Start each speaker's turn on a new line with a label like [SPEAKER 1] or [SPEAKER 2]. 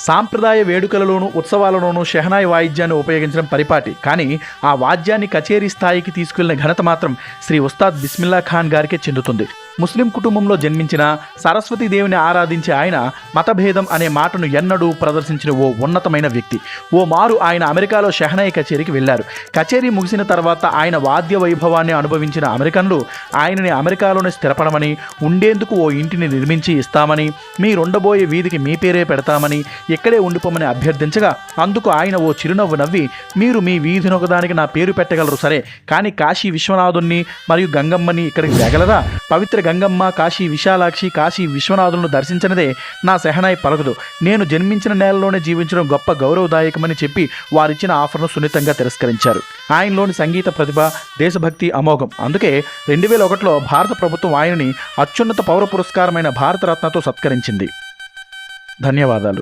[SPEAKER 1] సాంప్రదాయ వేడుకలలోనూ ఉత్సవాలలోనూ షెహనాయి వాయిద్యాన్ని ఉపయోగించడం పరిపాటి. కానీ ఆ వాద్యాన్ని కచేరీ స్థాయికి తీసుకెళ్లిన ఘనత మాత్రం శ్రీ ఉస్తాద్ బిస్మిల్లా ఖాన్ గారికే చెందుతుంది. ముస్లిం కుటుంబంలో జన్మించిన సరస్వతీదేవిని ఆరాధించే ఆయన మతభేదం అనే మాటను ఎన్నడూ ప్రదర్శించిన ఓ ఉన్నతమైన వ్యక్తి. ఓ మారు ఆయన అమెరికాలో షెహనాయి కచేరీకి వెళ్లారు. కచేరీ ముగిసిన తర్వాత ఆయన వాద్య వైభవాన్ని అనుభవించిన అమెరికన్లు ఆయనని అమెరికాలోనే స్థిరపడమని, ఉండేందుకు ఓ ఇంటిని నిర్మించి ఇస్తామని, మీరుండబోయే వీధికి మీ పేరే పెడతామని, ఇక్కడే ఉండిపోమని అభ్యర్థించగా అందుకు ఆయన ఓ చిరునవ్వు నవ్వి, మీరు మీ వీధినొకదానికి నా పేరు పెట్టగలరు సరే, కానీ కాశీ విశ్వనాథుణ్ణి మరియు గంగమ్మని ఇక్కడికి తేగలరా? పవిత్ర గంగమ్మ, కాశీ విశాలాక్షి, కాశీ విశ్వనాథులను దర్శించినదే నా షెహనాయి పలకదు. నేను జన్మించిన నేలలోనే జీవించడం గొప్ప గౌరవదాయకమని చెప్పి వారిచ్చిన ఆఫర్ను సున్నితంగా తిరస్కరించారు. ఆయనలోని సంగీత ప్రతిభ, దేశభక్తి అమోఘం. అందుకే 2001లో భారత ప్రభుత్వం ఆయనని అత్యున్నత పౌర పురస్కారమైన భారతరత్నతో సత్కరించింది. ధన్యవాదాలు.